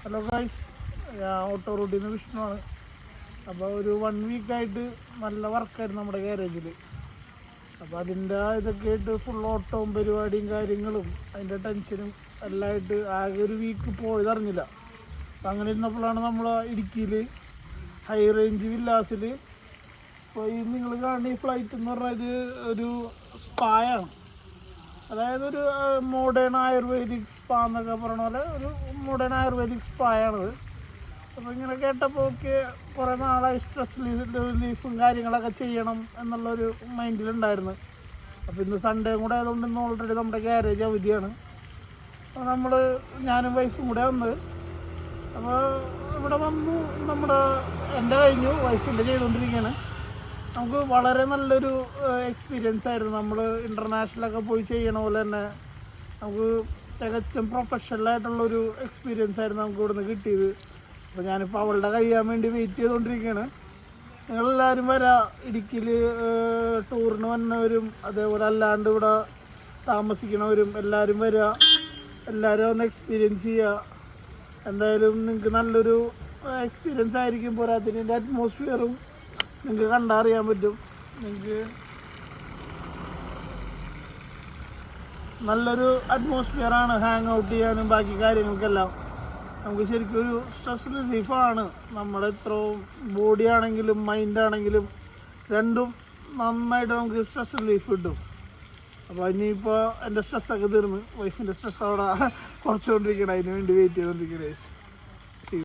Hello guys, ഞാൻ auto റൂട്ടിൽ നിന്ന് വിഷ്ണുവാണ്. അപ്പോൾ ഒരു 1 വീക്കായിട്ട് നല്ല വർക്കായിരുന്നു നമ്മുടെ ഗ്യാരേജിൽ. അപ്പോൾ അതിൻ്റെ ഇതൊക്കെ ആയിട്ട് ഫുൾ ഓട്ടവും പരിപാടിയും കാര്യങ്ങളും അതിൻ്റെ ടെൻഷനും എല്ലാം ആയിട്ട് ആകെ ഒരു വീക്ക് പോയതറിഞ്ഞില്ല. അപ്പം അങ്ങനെ ഇരുന്നപ്പോഴാണ് നമ്മൾ ഇടുക്കിയിൽ ഹൈ റേഞ്ച് വില്ലാസിൽ ഇപ്പോൾ ഈ നിങ്ങൾ കാണുന്ന ഈ ഫ്ലൈറ്റ് എന്ന് പറഞ്ഞാൽ ഇത് ഒരു സ്പായാണ്. അതായത് ഒരു മോഡേൺ ആയുർവേദിക് സ്പാ എന്നൊക്കെ പറഞ്ഞ പോലെ ഒരു മോഡേൺ ആയുർവേദിക് സ്പായാണത്. അപ്പോൾ ഇങ്ങനെ കേട്ടപ്പോൾ ഒക്കെ കുറേ നാളായി സ്ട്രെസ് റിലീഫും കാര്യങ്ങളൊക്കെ ചെയ്യണം എന്നുള്ളൊരു മൈൻഡിലുണ്ടായിരുന്നു. അപ്പോൾ ഇന്ന് സൺഡേ കൂടെ ആയതുകൊണ്ട് ഇന്ന് ഓൾറെഡി നമ്മുടെ ഗ്യാരേജ് അവധിയാണ്. അപ്പോൾ ഞാനും വൈഫും കൂടെ വന്നത്. അപ്പോൾ ഇവിടെ വന്നു, എൻ്റെ കഴിഞ്ഞു, വൈഫിൻ്റെ ചെയ്തുകൊണ്ടിരിക്കുകയാണ്. നമുക്ക് വളരെ നല്ലൊരു എക്സ്പീരിയൻസ് ആയിരുന്നു. നമ്മൾ ഇൻ്റർനാഷണലൊക്കെ പോയി ചെയ്യണ പോലെ തന്നെ നമുക്ക് തികച്ചും പ്രൊഫഷണലായിട്ടുള്ളൊരു എക്സ്പീരിയൻസ് ആയിരുന്നു നമുക്ക് ഇവിടുന്ന് കിട്ടിയത്. അപ്പോൾ ഞാനിപ്പോൾ അവളുടെ കഴിയാൻ വേണ്ടി വെയിറ്റ് ചെയ്തുകൊണ്ടിരിക്കുകയാണ്. നിങ്ങളെല്ലാവരും വരാം, ഇടുക്കിയിൽ ടൂറിന് വന്നവരും അതേപോലെ അല്ലാണ്ട് ഇവിടെ താമസിക്കണവരും എല്ലാവരും വരിക, എല്ലാവരും ഒന്ന് എക്സ്പീരിയൻസ് ചെയ്യുക. എന്തായാലും നിങ്ങൾക്ക് നല്ലൊരു എക്സ്പീരിയൻസ് ആയിരിക്കും. പോരാത്തിന് ഇതിൻ്റെ അറ്റ്മോസ്ഫിയറും നിങ്ങൾക്ക് കണ്ടറിയാൻ പറ്റും. നിങ്ങൾക്ക് നല്ലൊരു അറ്റ്മോസ്ഫിയറാണ് ഹാങ് ഔട്ട് ചെയ്യാനും ബാക്കി കാര്യങ്ങൾക്കെല്ലാം. നമുക്ക് ശരിക്കും ഒരു സ്ട്രെസ് റിലീഫാണ്. നമ്മുടെ ഇത്രയും ബോഡി ആണെങ്കിലും മൈൻഡാണെങ്കിലും രണ്ടും നന്നായിട്ട് നമുക്ക് സ്ട്രെസ് റിലീഫ് കിട്ടും. അപ്പോൾ ഇനിയിപ്പോൾ എൻ്റെ സ്ട്രെസ്സൊക്കെ തീർന്ന് വൈഫിൻ്റെ സ്ട്രെസ് അവിടെ കുറച്ചുകൊണ്ടിരിക്കണം, അതിന് വേണ്ടി വെയിറ്റ് ചെയ്തുകൊണ്ടിരിക്കണേ.